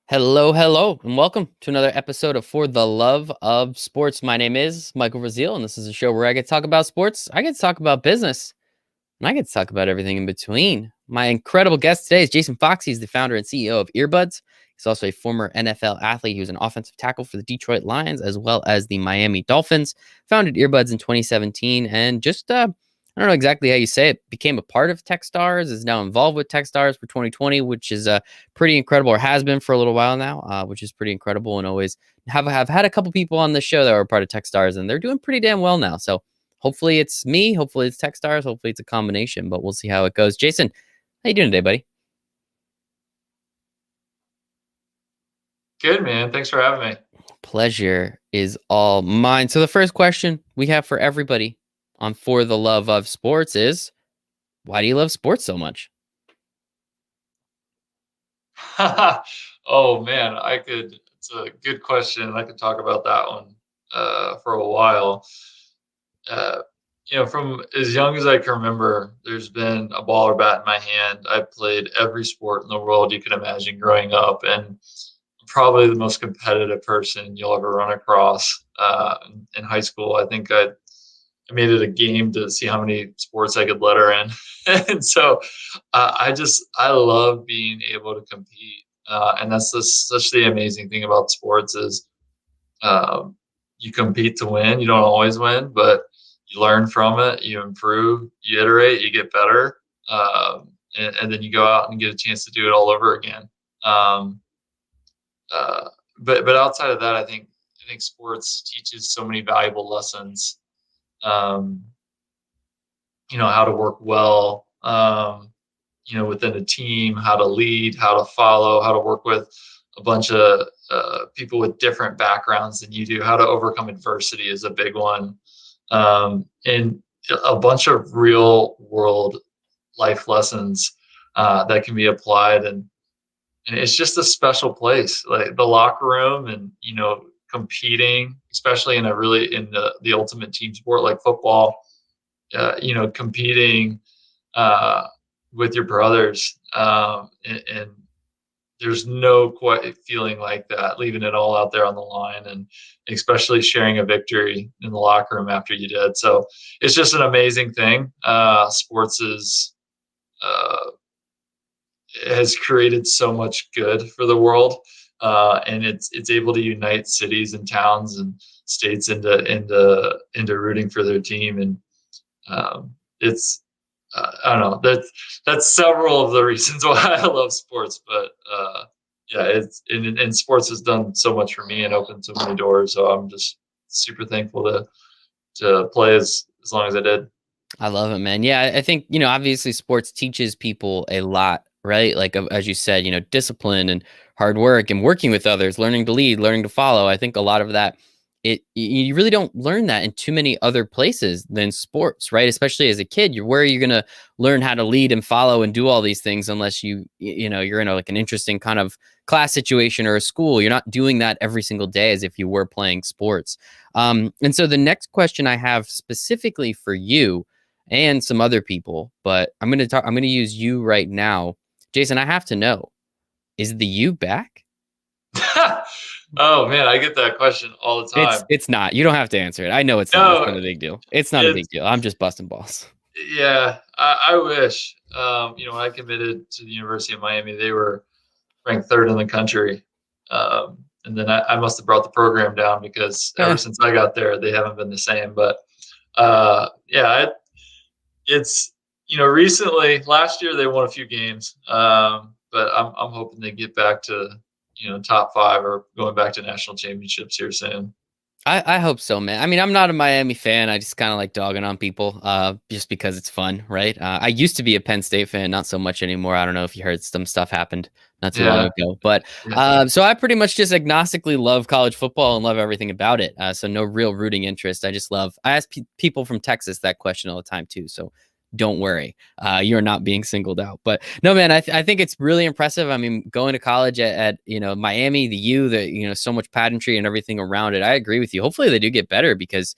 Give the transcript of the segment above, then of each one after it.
Hello, hello, and welcome to another episode of For the Love of Sports. My name is Michael Rasile, and this is a show where I get to talk about sports, I get to talk about business, and I get to talk about everything in between. My incredible guest today is Jason Fox. He's the founder and CEO of EarBuds. He's also a former NFL athlete. He was an offensive tackle for the Detroit Lions as well as the Miami Dolphins. Founded EarBuds in 2017 and just I don't know exactly how you say it, became a part of Techstars, is now involved with Techstars for 2020, which is pretty incredible, or has been for a little while now, which is pretty incredible. And always have had a couple people on the show that were part of Techstars, and they're doing pretty damn well now. So hopefully it's me, hopefully it's Techstars, hopefully it's a combination, but we'll see how it goes. Jason, how you doing today, buddy? Good, man. Thanks for having me. Pleasure is all mine. So the first question we have for everybody on For the Love of Sports is, why do you love sports so much? Oh man, it's a good question. I could talk about that one for a while. Uh, from as young as I can remember, there's been a ball or bat in my hand. I've played every sport in the world you can imagine growing up, and probably the most competitive person you'll ever run across. In high school, I made it a game to see how many sports I could let her in. And so I love being able to compete. And that's such the amazing thing about sports is um, you compete to win. You don't always win, but you learn from it, you improve, you iterate, you get better. And then you go out and get a chance to do it all over again. Um, but outside of that, I think sports teaches so many valuable lessons. Um, how to work well, within a team, how to lead, how to follow, how to work with a bunch of people with different backgrounds than you do, how to overcome adversity is a big one, and a bunch of real world life lessons that can be applied. And it's just a special place, like the locker room, and competing, especially in the ultimate team sport like football, competing uh, with your brothers. And there's no quite feeling like that, leaving it all out there on the line, and especially sharing a victory in the locker room after you did. So it's just an amazing thing. Sports uh, has created so much good for the world. And it's able to unite cities and towns and states into rooting for their team. And it's I don't know, that's several of the reasons why I love sports. But yeah, it's and sports has done so much for me and opened so many doors. So I'm just super thankful to play as long as I did. I love it, man. Yeah, I think, obviously sports teaches people a lot, right? Like, as you said, discipline and hard work and working with others, learning to lead, learning to follow. I think a lot of that, you really don't learn that in too many other places than sports, right? Especially as a kid, where are you going to learn how to lead and follow and do all these things unless you're in like an interesting kind of class situation or a school. You're not doing that every single day as if you were playing sports. And so the next question I have specifically for you and some other people, but I'm going to use you right now. Jason, I have to know, is the U back? Oh man, I get that question all the time. It's not. You don't have to answer it. I know it's not. It's not No, a big deal. It's not a big it's deal. I'm just busting balls. yeah. I wish. When I committed to the University of Miami, they were ranked third in the country. And then I must have brought the program down because ever since I got there, they haven't been the same. But yeah, it's recently last year they won a few games, but I'm hoping they get back to top five or going back to national championships here soon. I hope so, man. I mean, I'm not a Miami fan. I just kind of like dogging on people, just because it's fun, right? I used to be a Penn State fan, not so much anymore. I don't know if you heard some stuff happened not too long Yeah, ago, but yeah. so I pretty much just agnostically love college football and love everything about it. So no real rooting interest. I ask people from Texas that question all the time too. So don't worry, you're not being singled out. But no, man, I think it's really impressive. I mean, going to college at Miami, the U, so much pageantry and everything around it. I agree with you. Hopefully they do get better, because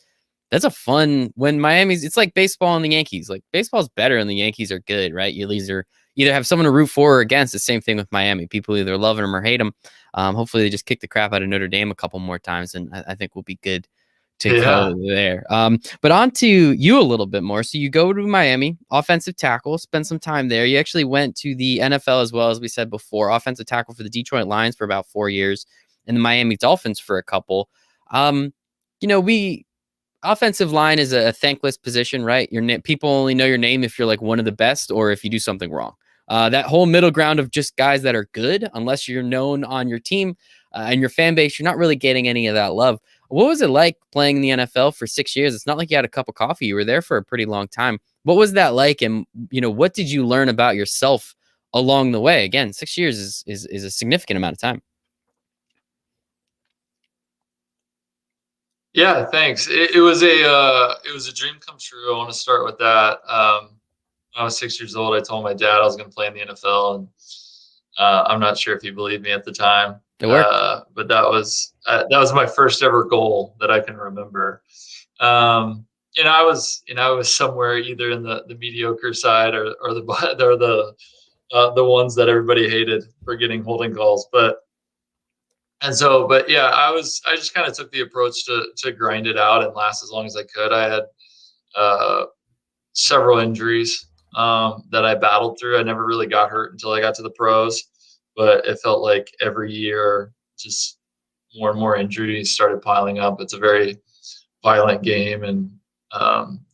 that's a fun, when Miami's, it's like baseball and the Yankees. Like, baseball's better and the Yankees are good, right? You either have someone to root for or against. The same thing with Miami. People either love them or hate them. Hopefully they just kick the crap out of Notre Dame a couple more times, and I think we'll be good to Yeah. go there. But on to you a little bit more. So you go to Miami, offensive tackle, spend some time there. You actually went to the NFL as well, as we said before, offensive tackle for the Detroit Lions for about 4 years and the Miami Dolphins for a couple. We offensive line is a thankless position, right? People only know your name if you're like one of the best or if you do something wrong. That whole middle ground of just guys that are good, unless you're known on your team and your fan base, you're not really getting any of that love. What was it like playing in the NFL for 6 years? It's not like you had a cup of coffee. You were there for a pretty long time. What was that like? And, what did you learn about yourself along the way? Again, 6 years is a significant amount of time. Yeah, thanks. It was a dream come true. I want to start with that. When I was 6 years old, I told my dad I was going to play in the NFL, and I'm not sure if he believed me at the time, It worked. but that was my first ever goal that I can remember. I was somewhere either in the mediocre side or the ones that everybody hated for getting holding calls, but yeah, I just kind of took the approach to grind it out and last as long as I could. I had uh, several injuries that I battled through. I never really got hurt until I got to the pros, but it felt like every year just more and more injuries started piling up. It's a very violent game, and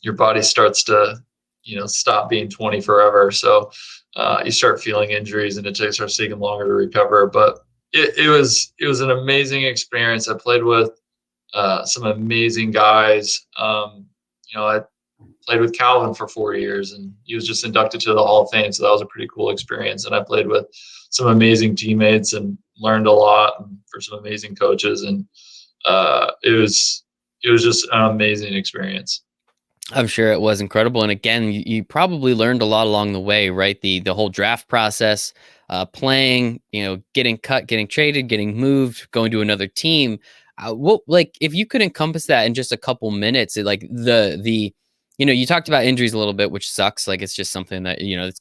your body starts to stop being 20 forever. So you start feeling injuries, and it starts taking longer to recover. But it was an amazing experience. I played with some amazing guys. I played with Calvin for 4 years, and he was just inducted to the Hall of Fame. So that was a pretty cool experience. And I played with some amazing teammates and learned a lot for some amazing coaches. And it was just an amazing experience. I'm sure it was incredible. And again, you probably learned a lot along the way, right? The whole draft process, playing, getting cut, getting traded, getting moved, going to another team. If you could encompass that in just a couple minutes, you talked about injuries a little bit, which sucks. Like it's just something that, it's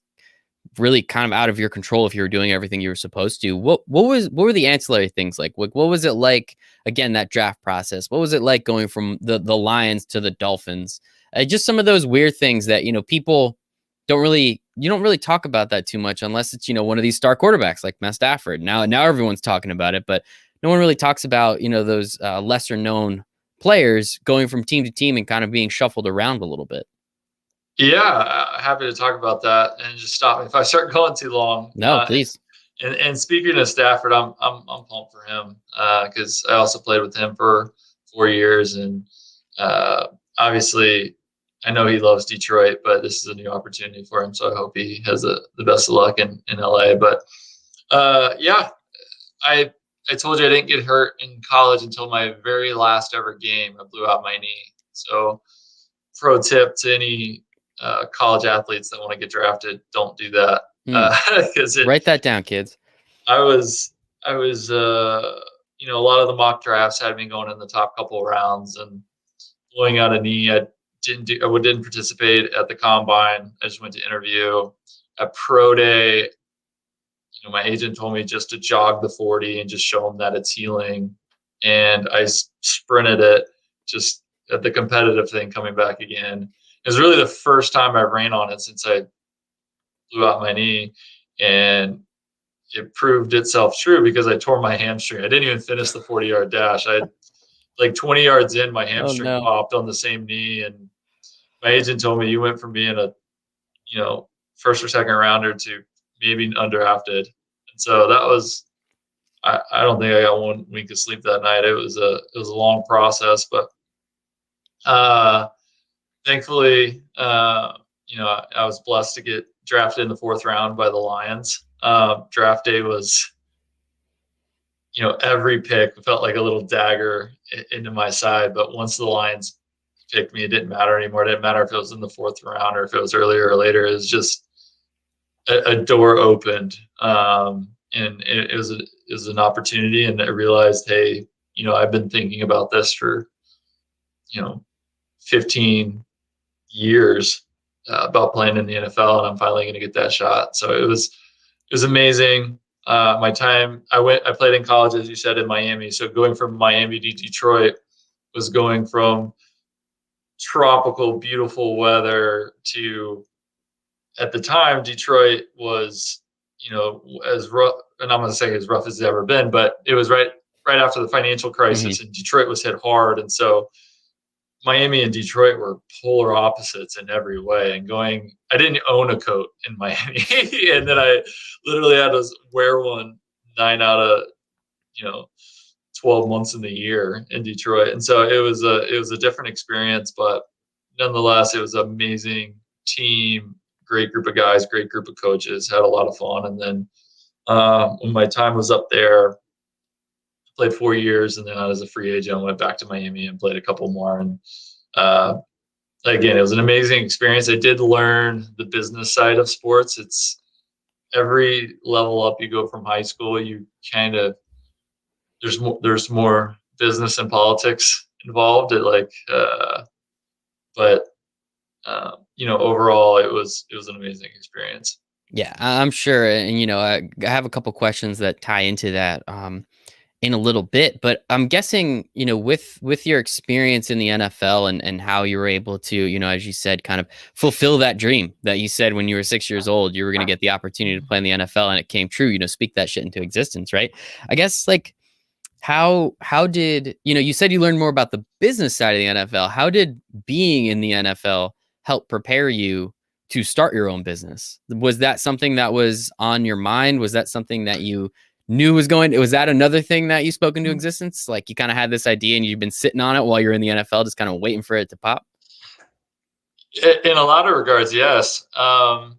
really kind of out of your control if you were doing everything you were supposed to. What were the ancillary things like? What was it like, again, that draft process? What was it like going from the Lions to the Dolphins? Just some of those weird things that, people you don't really talk about that too much unless it's, one of these star quarterbacks like Matt Stafford. Now everyone's talking about it, but no one really talks about, those lesser known players going from team to team and kind of being shuffled around a little bit. Yeah, happy to talk about that, and just stop me if I start going too long. No, please. And speaking of Stafford, I'm pumped for him because I also played with him for 4 years, and obviously I know he loves Detroit, but this is a new opportunity for him. So I hope he has the best of luck in LA. But yeah, I told you I didn't get hurt in college until my very last ever game. I blew out my knee. So pro tip to any college athletes that want to get drafted, don't do that. Because Write that down, kids. I was, a lot of the mock drafts had me going in the top couple of rounds and blowing out a knee. I didn't participate at the combine. I just went to interview. At pro day, my agent told me just to jog the 40 and just show them that it's healing. And I sprinted it just at the competitive thing coming back again. It was really the first time I ran on it since I blew out my knee, and it proved itself true because I tore my hamstring. I didn't even finish the 40-yard dash. I had like 20 yards in, my hamstring popped on the same knee, and my agent told me you went from being a, first or second rounder to maybe undrafted. And so that was, I don't think I got 1 week of sleep that night. It was a long process, but thankfully, I was blessed to get drafted in the 4th round by the Lions. Draft day was, every pick felt like a little dagger into my side. But once the Lions picked me, it didn't matter anymore. It didn't matter if it was in the 4th round or if it was earlier or later. It was just a door opened, and it was an opportunity. And I realized, hey, I've been thinking about this for 15 years, about playing in the NFL, and I'm finally going to get that shot. So it was amazing. My time, I played in college, as you said, in Miami. So going from Miami to Detroit was going from tropical, beautiful weather to, at the time, Detroit was, as rough, and I'm going to say as rough as it's ever been, but it was right after the financial Hmm. crisis, and Detroit was hit hard. And so Miami and Detroit were polar opposites in every way. And I didn't own a coat in Miami, and then I literally had to wear one 9 out of, you know 12 months in the year in Detroit. And so it was a different experience, but nonetheless, it was an amazing team, great group of guys, great group of coaches, had a lot of fun. And then when my time was up there, played 4 years, and then I was a free agent. I went back to Miami and played a couple more. And uh, again, it was an amazing experience. I did learn the business side of sports. It's every level up you go from high school, you kind of there's more business and politics involved. But overall, it was an amazing experience. Yeah, I'm sure. And, I have a couple questions that tie into that in a little bit, but I'm guessing, with your experience in the NFL and how you were able to, as you said, kind of fulfill that dream that you said when you were 6 years old, you were going to get the opportunity to play in the NFL, and it came true, speak that shit into existence, right? I guess, like, how did, you said you learned more about the business side of the NFL. How did being in the NFL help prepare you to start your own business? Was that something that was on your mind? Was that something that you knew was that another thing that you spoke into existence? Like, you kind of had this idea and you've been sitting on it while you're in the NFL, just kind of waiting for it to pop? In a lot of regards, yes. And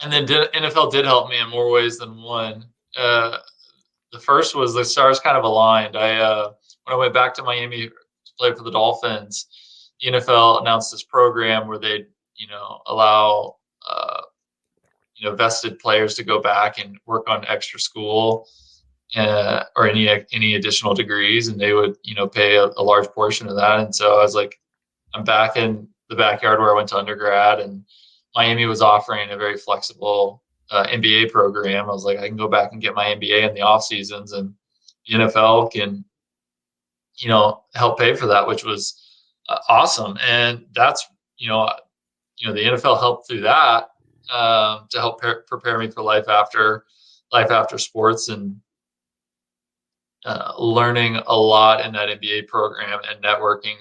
then NFL did help me in more ways than one. The first was the stars kind of aligned. When I went back to Miami to play for the Dolphins, the NFL announced this program where they, allow vested players to go back and work on extra school, or any additional degrees, and they would, pay a large portion of that. And so I was like, I'm back in the backyard where I went to undergrad, and Miami was offering a very flexible MBA program. I was like, I can go back and get my MBA in the off seasons, and the NFL can, help pay for that, which was awesome. And that's, the NFL helped through that, to help prepare me for life after sports, and learning a lot in that MBA program, and networking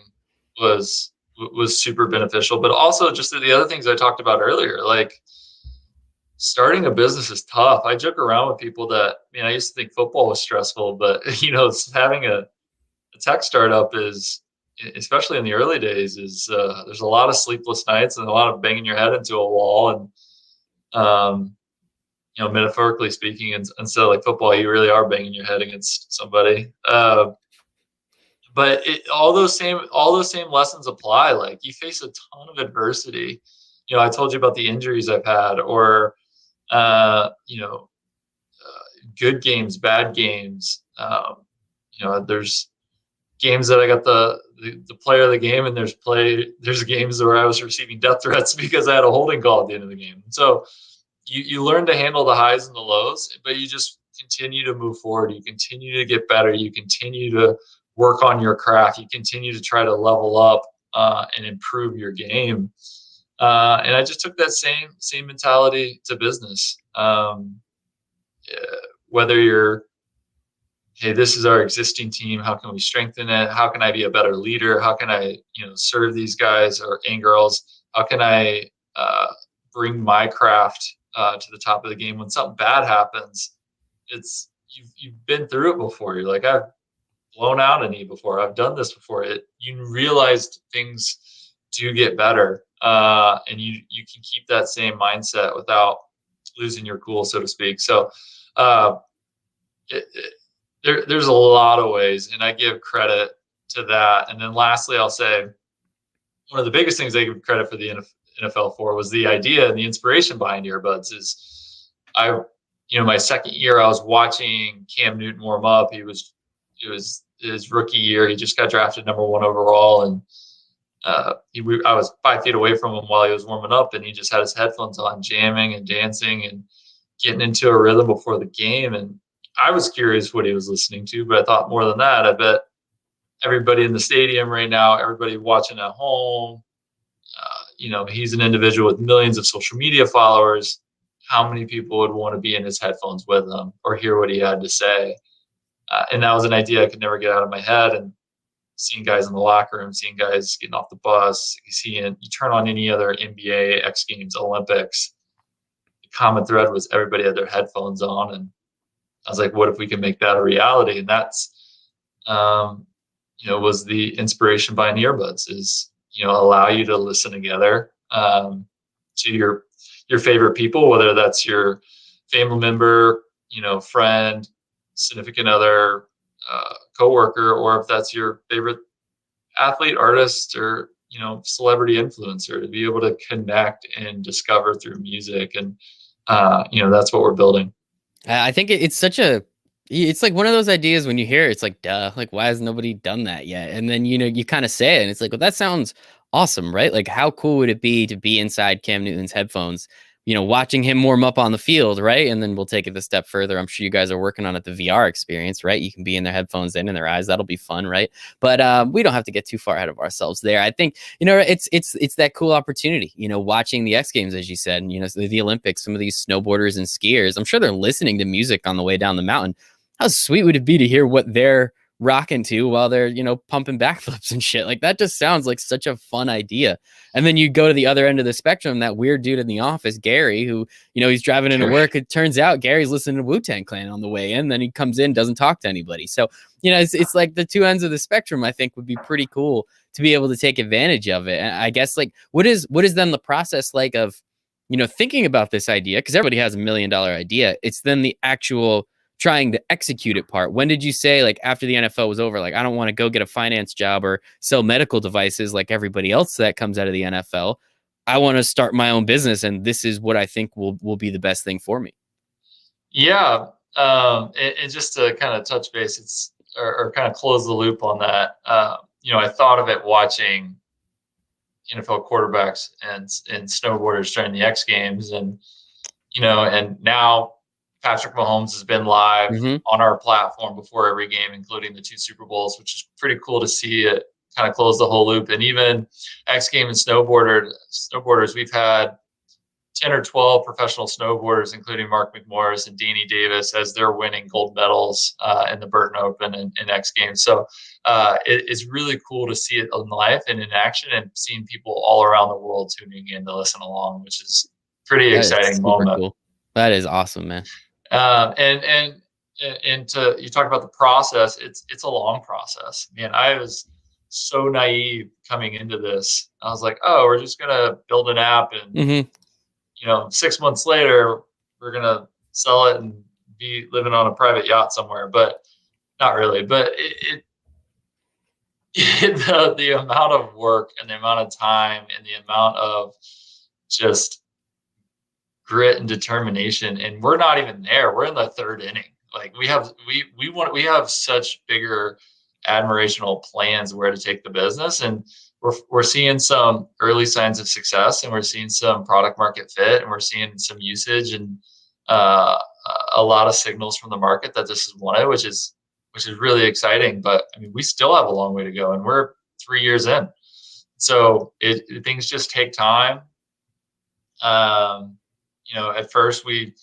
was was super beneficial. But also just the other things I talked about earlier, like starting a business is tough. I joke around with people that, I used to think football was stressful, but having a tech startup is, especially in the early days, is there's a lot of sleepless nights and a lot of banging your head into a wall, and metaphorically speaking. And so, like football, you really are banging your head against somebody. But all those same lessons apply. Like, you face a ton of adversity. I told you about the injuries I've had, or uh, you know, good games, bad games. There's games that I got the player of the game, and there's games where I was receiving death threats because I had a holding call at the end of the game. So you learn to handle the highs and the lows, but you just continue to move forward. You continue to get better. You continue to work on your craft. You continue to try to level up, and improve your game. And I just took that same mentality to business. Whether you're, hey, this is our existing team, how can we strengthen it? How can I be a better leader? How can I, serve these guys and girls? How can I bring my craft to the top of the game when something bad happens? It's you've been through it before. You're like, I've blown out a knee before. I've done this before. You realize things do get better, and you can keep that same mindset without losing your cool, so to speak. So uh, there's a lot of ways, and I give credit to that. And then lastly, I'll say one of the biggest things I give credit for the NFL for was the idea and the inspiration behind EarBuds. Is my second year, I was watching Cam Newton warm up. It was his rookie year. He just got drafted number 1 overall, and I was 5 feet away from him while he was warming up, and he just had his headphones on, jamming and dancing and getting into a rhythm before the game. And I was curious what he was listening to, but I thought more than that, I bet everybody in the stadium right now, everybody watching at home, he's an individual with millions of social media followers. How many people would want to be in his headphones with him or hear what he had to say? And that was an idea I could never get out of my head. And seeing guys in the locker room, seeing guys getting off the bus, you turn on any other NBA, X Games, Olympics, the common thread was everybody had their headphones on. And I was like, what if we can make that a reality? And that's, was the inspiration behind EarBuds is, allow you to listen together to your favorite people, whether that's your family member, friend, significant other, coworker, or if that's your favorite athlete, artist, or celebrity influencer, to be able to connect and discover through music. And that's what we're building. I think it's like one of those ideas when you hear it, it's like, duh, like why has nobody done that yet? And then you kind of say it, and it's like, well, that sounds awesome, right? Like, how cool would it be to be inside Cam Newton's headphones, watching him warm up on the field, right? And then we'll take it a step further. I'm sure you guys are working on it, the VR experience, right? You can be in their headphones and in their eyes. That'll be fun, right? But we don't have to get too far ahead of ourselves there. I think it's that cool opportunity, watching the X Games, as you said, and the Olympics. Some of these snowboarders and skiers, I'm sure they're listening to music on the way down the mountain. How sweet would it be to hear what they're rocking to while they're, pumping backflips and shit? Like, that just sounds like such a fun idea. And then you go to the other end of the spectrum, that weird dude in the office, Gary, who, he's driving into work. It turns out Gary's listening to Wu-Tang Clan on the way in. Then he comes in, doesn't talk to anybody. So, it's like the two ends of the spectrum, I think, would be pretty cool to be able to take advantage of it. And I guess, like, what is then the process like of, thinking about this idea? Because everybody has $1 million idea. It's then the actual trying to execute it part. When did you say, like, after the NFL was over, like, I don't want to go get a finance job or sell medical devices like everybody else that comes out of the NFL. I want to start my own business, and this is what I think will be the best thing for me. Yeah. And just to kind of touch base, or kind of close the loop on that. I thought of it watching NFL quarterbacks and snowboarders during the X Games, and now Patrick Mahomes has been live on our platform before every game, including the 2 Super Bowls, which is pretty cool to see it kind of close the whole loop. And even X Game and snowboarders, we've had 10 or 12 professional snowboarders, including Mark McMorris and Danny Davis, as they're winning gold medals in the Burton Open and X Games. So it's really cool to see it in life and in action, and seeing people all around the world tuning in to listen along, which is pretty exciting moment. Cool. That is awesome, man. And you talk about the process. It's a long process, man. I was so naive coming into this. I was like, oh, we're just gonna build an app, and 6 months later, we're gonna sell it and be living on a private yacht somewhere. But not really. But the amount of work and the amount of time and the amount of just grit and determination, and we're not even there. We're in the 3rd inning. Like, we have such bigger admirational plans where to take the business, and we're seeing some early signs of success, and we're seeing some product market fit, and we're seeing some usage, and a lot of signals from the market that this is wanted, which is really exciting. But I mean, we still have a long way to go, and we're 3 years in. So things just take time. At first we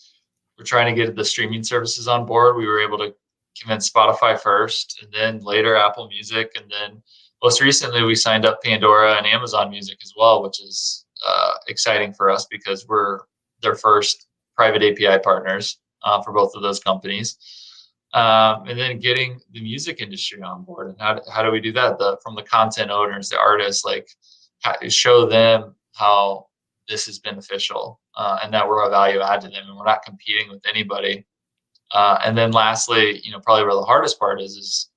were trying to get the streaming services on board. We were able to convince Spotify first, and then later Apple Music, and then most recently we signed up Pandora and Amazon Music as well, which is exciting for us because we're their first private API partners for both of those companies. And then getting the music industry on board. And how do we do that? From the content owners, the artists, like, show them how this is beneficial, and that we're a value add to them, and we're not competing with anybody. And then lastly, probably where the hardest part is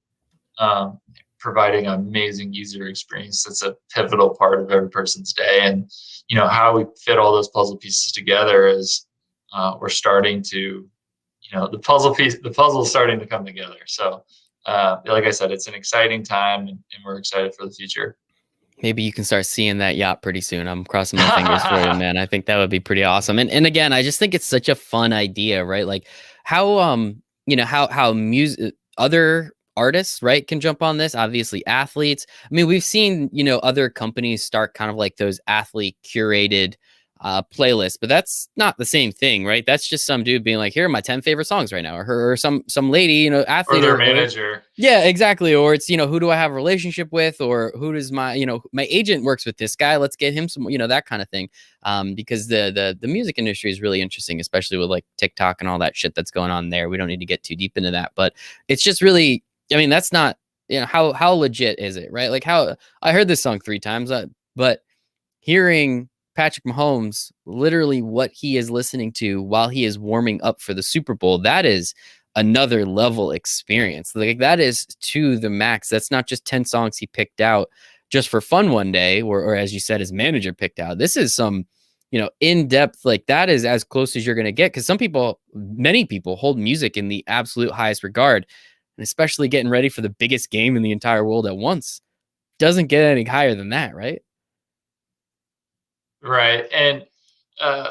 providing an amazing user experience. That's a pivotal part of every person's day. And, how we fit all those puzzle pieces together is we're starting to, the puzzle is starting to come together. So like I said, it's an exciting time, and we're excited for the future. Maybe you can start seeing that yacht pretty soon. I'm crossing my fingers for you, man. I think that would be pretty awesome. And again, I just think it's such a fun idea, right? Like how how music other artists, right, can jump on this. Obviously, athletes. I mean, we've seen, other companies start kind of like those athlete curated playlists, but that's not the same thing, right? That's just some dude being like, here are my 10 favorite songs right now, or her or some lady, Or athlete their or manager. yeah, exactly. Or it's, who do I have a relationship with? Or who does my agent works with this guy. Let's get him some, that kind of thing. Because the music industry is really interesting, especially with like TikTok and all that shit that's going on there. We don't need to get too deep into that, but it's just really, I mean, that's not, how legit is it, right? Like how I heard this song 3 times, but hearing Patrick Mahomes, literally what he is listening to while he is warming up for the Super Bowl, that is another level experience. Like that is to the max. That's not just 10 songs he picked out just for fun one day, or as you said, his manager picked out. This is some, in depth, like that is as close as you're going to get. Cause many people hold music in the absolute highest regard, and especially getting ready for the biggest game in the entire world at once. Doesn't get any higher than that, right? Right. And uh,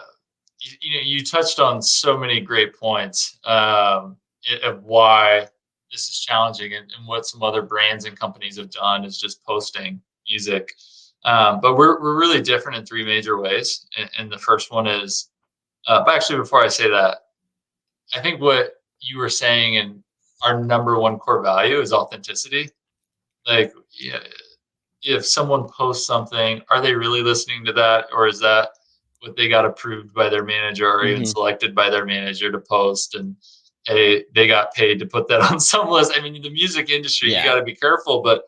you touched on so many great points of why this is challenging, and what some other brands and companies have done is just posting music. But we're really different in three major ways. And the first one is, but actually, before I say that, I think what you were saying and our number one core value is authenticity. Like, yeah, if someone posts something, are they really listening to that, or is that what they got approved by their manager or even Hmm. selected by their manager to post? And hey, they got paid to put that on some list. I mean, the music industry, you Yeah. got to be careful, but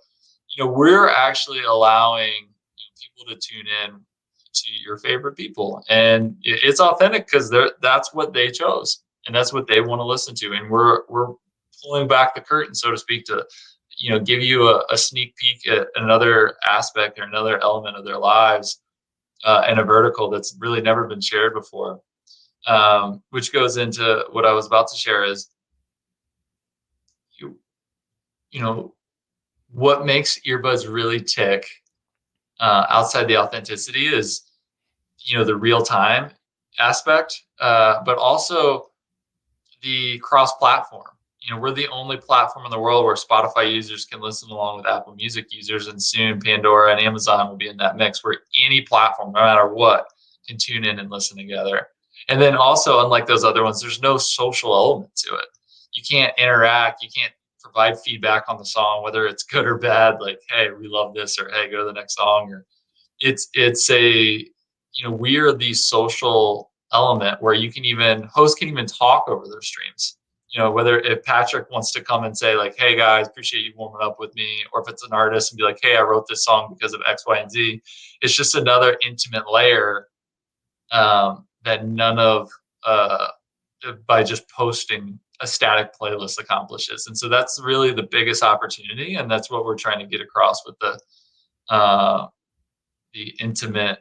we're actually allowing people to tune in to your favorite people, and it's authentic because that's what they chose and that's what they want to listen to, and we're pulling back the curtain, so to speak, to give you a sneak peek at another aspect or another element of their lives, in a vertical that's really never been shared before. Which goes into what I was about to share is you you know what makes earbuds really tick, outside the authenticity, is the real time aspect, but also the cross platform. We're the only platform in the world where Spotify users can listen along with Apple Music users, and soon Pandora and Amazon will be in that mix where any platform, no matter what, can tune in and listen together. And then also, unlike those other ones, there's no social element to it. You can't interact, you can't provide feedback on the song, whether it's good or bad, like, hey, we love this, or hey, go to the next song, or it's a we are the social element where hosts can even talk over their streams. Whether if Patrick wants to come and say like, hey guys, appreciate you warming up with me, or if it's an artist and be like, hey, I wrote this song because of X, Y, and Z. It's just another intimate layer, that none of by just posting a static playlist accomplishes. And so that's really the biggest opportunity, and that's what we're trying to get across with uh, the intimate,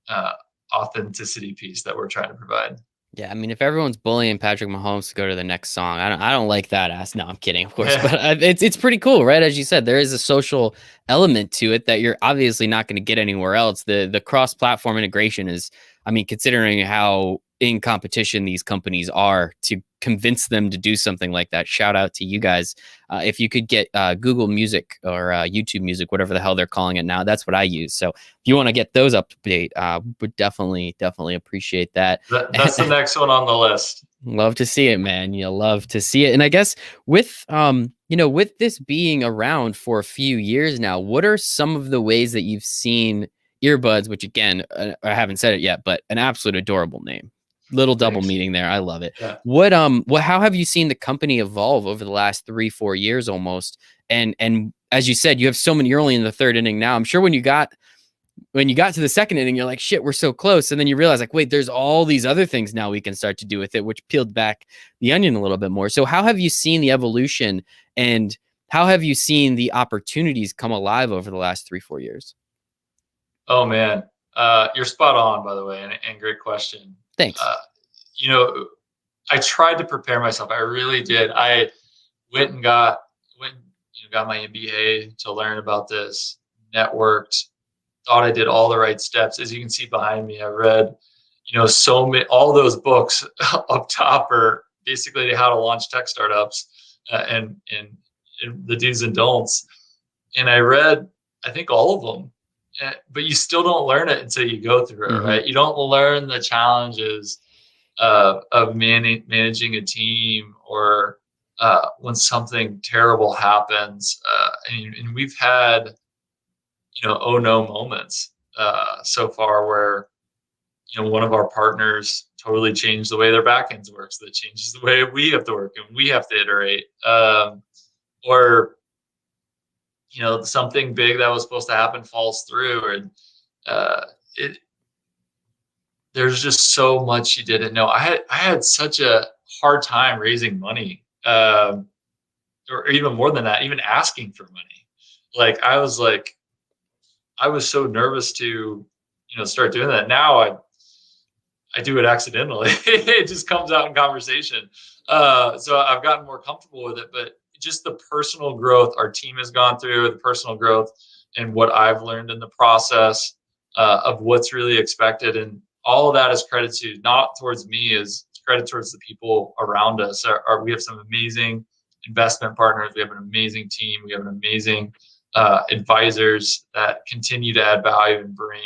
uh, authenticity piece that we're trying to provide. Yeah, I mean, if everyone's bullying Patrick Mahomes to go to the next song, I don't like that ass. No, I'm kidding, of course, but Yeah. it's pretty cool, right? As you said, there is a social element to it that you're obviously not going to get anywhere else. The cross platform integration is, I mean, considering how in competition these companies are, to convince them to do something like that. Shout out to you guys. If you could get Google Music or YouTube Music, whatever the hell they're calling it now, that's what I use. So if you want to get those up to date, would definitely appreciate that. That's the next one on the list. Love to see it, man. You love to see it. And I guess with with this being around for a few years now, what are some of the ways that you've seen earbuds, which again, I haven't said it yet, but an absolute adorable name. Little double Thanks. meaning there. I love it. Yeah. What how have you seen the company evolve over the last 3-4 years almost? And as you said, you have so many, you're only in the third inning now. I'm sure when you got to the second inning, you're like, shit, we're so close. And then you realize, like, wait, there's all these other things now we can start to do with it, which peeled back the onion a little bit more. So, how have you seen the evolution, and how have you seen the opportunities come alive over the last 3-4 years? Oh man, you're spot on, by the way, and great question. Thanks. Uh, you know, I tried to prepare myself. I really did. I went got my MBA to learn about this, networked, thought I did all the right steps. As you can see behind me, I read, so many, all those books up top are basically how to launch tech startups, and the do's and don'ts. And I read, I think, all of them, but you still don't learn it until you go through it, Hmm. right? You don't learn the challenges of managing a team, or when something terrible happens. And we've had, oh no moments so far where, one of our partners totally changed the way their backends work. So that changes the way we have to work and we have to iterate. Or, something big that was supposed to happen falls through, and uh, it, there's just so much you didn't know. I had such a hard time raising money, or even more than that, even asking for money. I was so nervous to, start doing that. Now I do it accidentally. It just comes out in conversation. So I've gotten more comfortable with it, but just the personal growth our team has gone through, the personal growth and what I've learned in the process, of what's really expected. And all of that is credit to, not towards me, is credit towards the people around us. We have some amazing investment partners. We have an amazing team. We have an amazing advisors that continue to add value and bring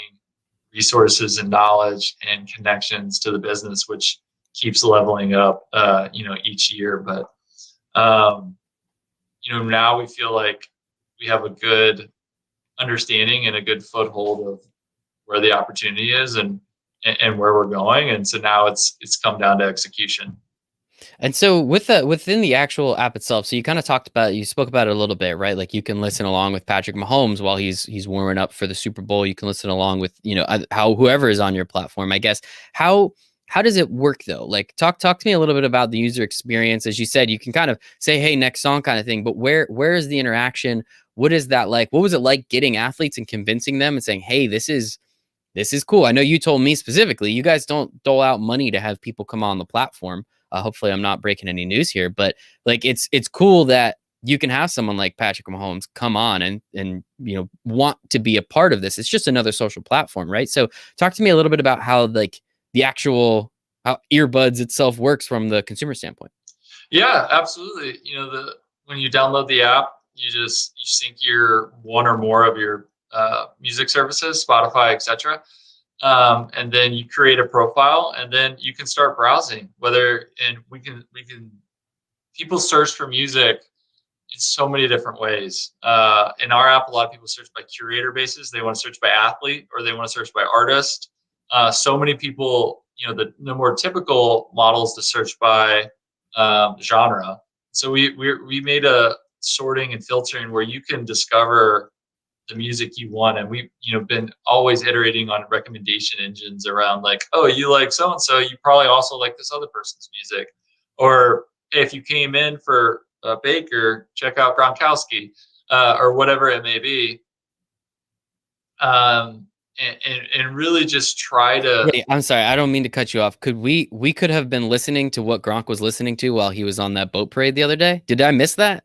resources and knowledge and connections to the business, which keeps leveling up, each year. But, now we feel like we have a good understanding and a good foothold of where the opportunity is, and where we're going. And so now it's come down to execution. And so within the actual app itself, so you spoke about it a little bit, right? Like you can listen along with Patrick Mahomes while he's warming up for the Super Bowl. You can listen along with, how whoever is on your platform, I guess. How does it work though? Like talk to me a little bit about the user experience. As you said, you can kind of say, hey, next song kind of thing, but where is the interaction? What is that like? What was it like getting athletes and convincing them and saying, hey, this is cool. I know you told me specifically, you guys don't dole out money to have people come on the platform. Hopefully, I'm not breaking any news here, but like it's cool that you can have someone like Patrick Mahomes come on and want to be a part of this. It's just another social platform, right? So, talk to me a little bit about how like the actual how earbuds itself works from the consumer standpoint. Yeah, absolutely. When you download the app, you sync your one or more of your music services, Spotify, etc. And then you create a profile, and then you can start browsing. And we can people search for music in so many different ways. In our app, a lot of people search by curator basis. They want to search by athlete, or they want to search by artist. So many people, the more typical models to search by genre. So we made a sorting and filtering where you can discover the music you want. And we've, been always iterating on recommendation engines around, like, oh, you like so and so, you probably also like this other person's music. Or hey, if you came in for Baker, check out Gronkowski, or whatever it may be. And really just try to. Wait, I'm sorry. I don't mean to cut you off. We could have been listening to what Gronk was listening to while he was on that boat parade the other day? Did I miss that?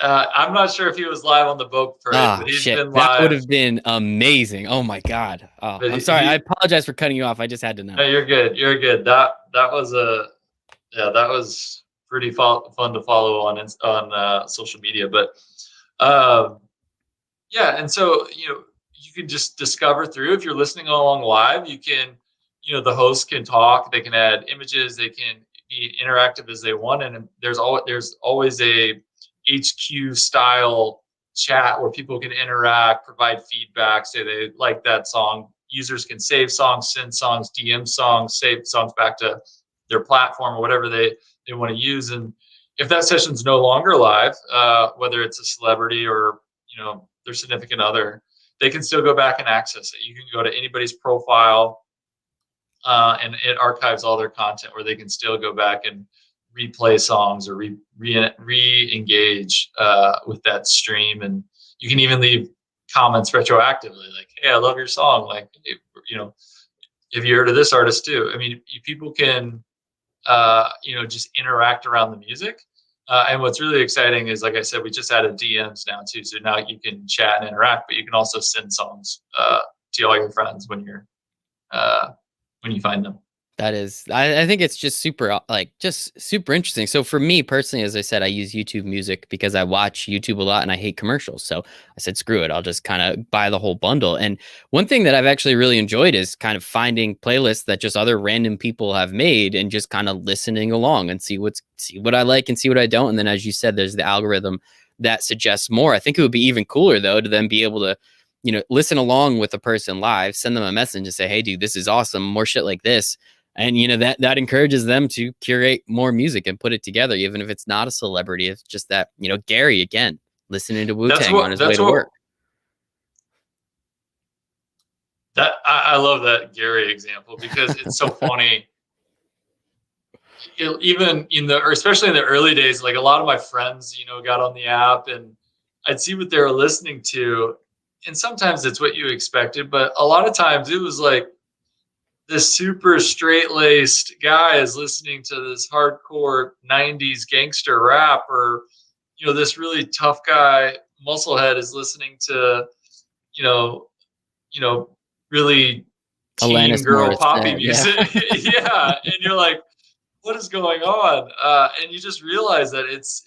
I'm not sure if he was live on the boat parade, Ah, but he's shit. been That would live. have been amazing. Oh my God. Oh, But I'm sorry. I apologize for cutting you off. I just had to no, know. you're good. You're good. That was that was pretty fun to follow on social media. But um, yeah, and so you can just discover through. If you're listening along live, you can, the host can talk. They can add images. They can be interactive as they want. And there's always a HQ style chat where people can interact, provide feedback, say they like that song. Users can save songs, send songs, DM songs, save songs back to their platform or whatever they want to use. And if that session's no longer live, whether it's a celebrity or their significant other, they can still go back and access it. You can go to anybody's profile, and it archives all their content, where they can still go back and replay songs or re-engage with that stream. And you can even leave comments retroactively, like, hey, I love your song, like, have you heard of this artist too? I mean, people can just interact around the music. And what's really exciting is, like I said, we just added DMs now too. So now you can chat and interact, but you can also send songs to all your friends when you find them. That is, I think it's just super, just super interesting. So for me personally, as I said, I use YouTube Music because I watch YouTube a lot and I hate commercials. So I said, screw it, I'll just kind of buy the whole bundle. And one thing that I've actually really enjoyed is kind of finding playlists that just other random people have made and just kind of listening along and see what I like and see what I don't. And then, as you said, there's the algorithm that suggests more. I think it would be even cooler though to then be able to, listen along with a person live, send them a message and say, hey, dude, this is awesome, more shit like this. And that encourages them to curate more music and put it together, even if it's not a celebrity. It's just that Gary again listening to Wu-Tang on his way to work. That I love that Gary example because it's so funny. Even or especially in the early days, like a lot of my friends, got on the app and I'd see what they were listening to, and sometimes it's what you expected, but a lot of times it was like this super straight-laced guy is listening to this hardcore 90s gangster rap, or this really tough guy musclehead is listening to really teen Alanis girl Morissette, poppy music. Yeah. And you're like, what is going on? And you just realize that it's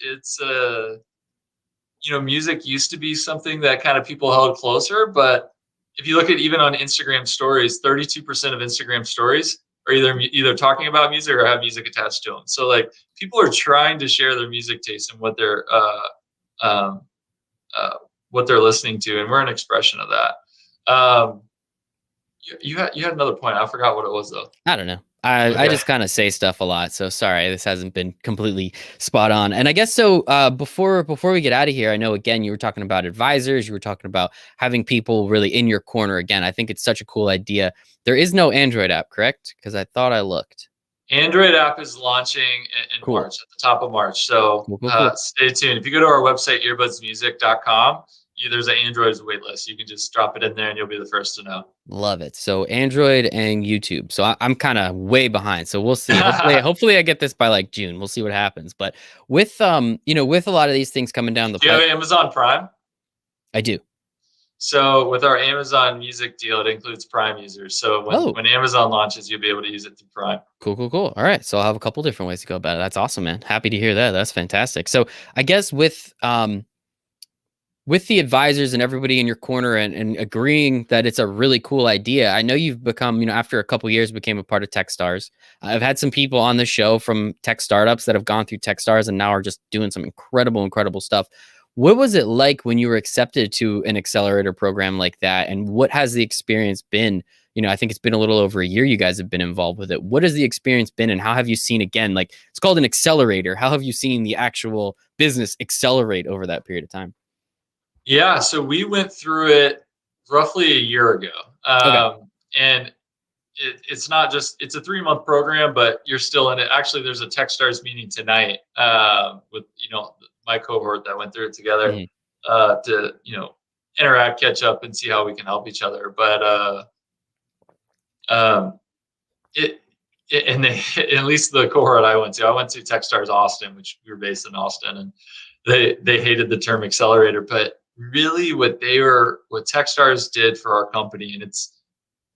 music used to be something that kind of people held closer, but if you look at even on Instagram stories, 32% of Instagram stories are either talking about music or have music attached to them. So like people are trying to share their music taste and what they're listening to, and we're an expression of that. You had another point. I forgot what it was though. I don't know. I just kind of say stuff a lot, so sorry, this hasn't been completely spot on. And I guess so. Before we get out of here, I know again you were talking about advisors, you were talking about having people really in your corner. Again, I think it's such a cool idea. There is no Android app, correct? Because I thought I looked. Android app is launching in March, at the top of March. So cool. Stay tuned. If you go to our website, earbudsmusic.com, there's an Android wait list. You can just drop it in there and you'll be the first to know. Love it. So Android and YouTube. So I'm kind of way behind. So we'll see. Hopefully I get this by like June. We'll see what happens. But with with a lot of these things coming down the pipe. Do you have Amazon Prime? I do. So with our Amazon Music deal, it includes Prime users. So when Amazon launches, you'll be able to use it through Prime. Cool. All right. So I'll have a couple different ways to go about it. That's awesome, man. Happy to hear that. That's fantastic. So I guess with the advisors and everybody in your corner and agreeing that it's a really cool idea, I know you've become, after a couple of years, became a part of Techstars. I've had some people on the show from tech startups that have gone through Techstars and now are just doing some incredible stuff. What was it like when you were accepted to an accelerator program like that? And what has the experience been? I think it's been a little over a year you guys have been involved with it. What has the experience been, and how have you seen, again, like it's called an accelerator, how have you seen the actual business accelerate over that period of time? Yeah, so we went through it roughly a year ago. And it's not just, it's a 3-month program, but you're still in it. Actually, there's a Techstars meeting tonight with, my cohort that went through it together to, interact, catch up, and see how we can help each other. But at least the cohort I went to Techstars Austin, which we were based in Austin, and they hated the term accelerator, but really what Techstars did for our company, and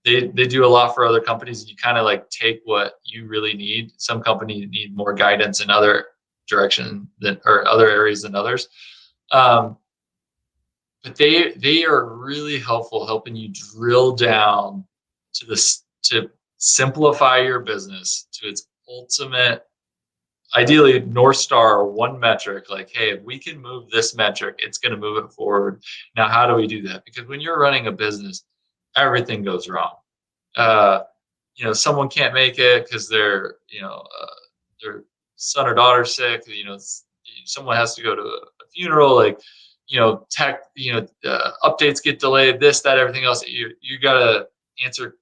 they do a lot for other companies, and you kind of like take what you really need. Some companies need more guidance in other direction or other areas than others. But they are really helpful helping you drill down to simplify your business to its ultimate, ideally North Star, one metric. Like, hey, if we can move this metric, it's going to move it forward. Now, how do we do that? Because when you're running a business, everything goes wrong. Someone can't make it because their son or daughter's sick. Someone has to go to a funeral. Like, updates get delayed. This, that, everything else. You gotta answer.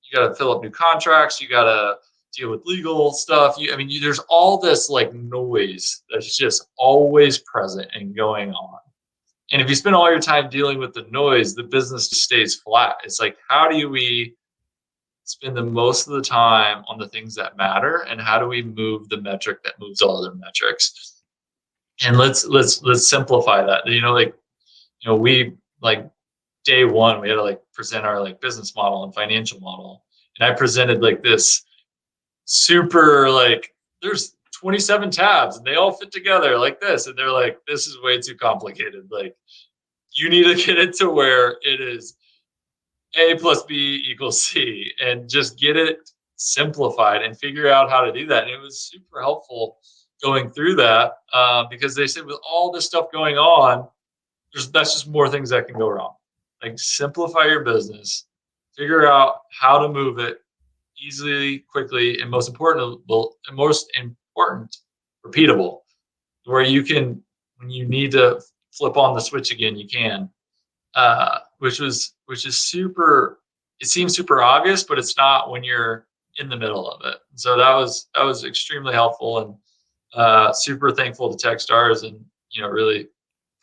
You gotta fill up new contracts. You gotta deal with legal stuff. There's all this like noise that's just always present and going on. And if you spend all your time dealing with the noise, the business just stays flat. It's like, how do we spend the most of the time on the things that matter, and how do we move the metric that moves all other metrics? And let's simplify that. We like day one, we had to like present our like business model and financial model. And I presented like this super like there's 27 tabs and they all fit together like this. And they're like, this is way too complicated. Like you need to get it to where it is A plus B equals C and just get it simplified and figure out how to do that. And it was super helpful going through that because they said with all this stuff going on, that's just more things that can go wrong. Like simplify your business, figure out how to move it easily, quickly, and most important, repeatable, where you can, when you need to flip on the switch again, you can. Which is super. It seems super obvious, but it's not when you're in the middle of it. So that was extremely helpful, and super thankful to Techstars, and really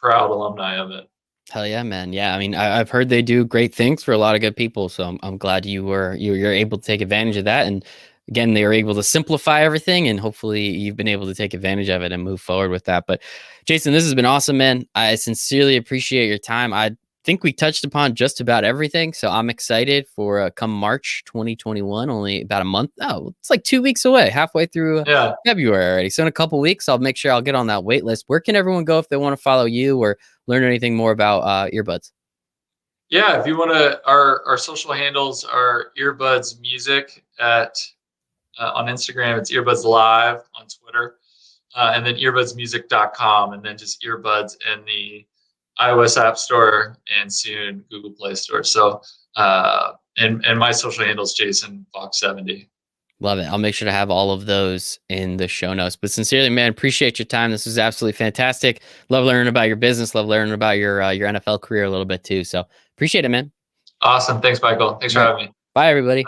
proud alumni of it. Hell yeah, man. Yeah, I mean, I've heard they do great things for a lot of good people, so I'm glad you're able to take advantage of that. And again, they were able to simplify everything, and hopefully you've been able to take advantage of it and move forward with that. But Jason, this has been awesome, man. I sincerely appreciate your time. I think we touched upon just about everything, so I'm excited for come March 2021, only about a month. Oh, it's like 2 weeks away, halfway through Yeah. February already. So in a couple weeks, I'll make sure I'll get on that wait list. Where can everyone go if they want to follow you or learn anything more about EarBuds? Yeah, if you want to, our social handles are EarBuds Music at on Instagram. It's EarBuds Live on Twitter, and then earbudsmusic.com, and then just earbuds in the iOS App Store and soon Google Play Store. So, and my social handle is Jason Fox 70. Love it. I'll make sure to have all of those in the show notes. But sincerely, man, appreciate your time. This was absolutely fantastic. Love learning about your business. Love learning about your NFL career a little bit too. So appreciate it, man. Awesome. Thanks, Michael. Thanks for All right. having me. Bye, everybody.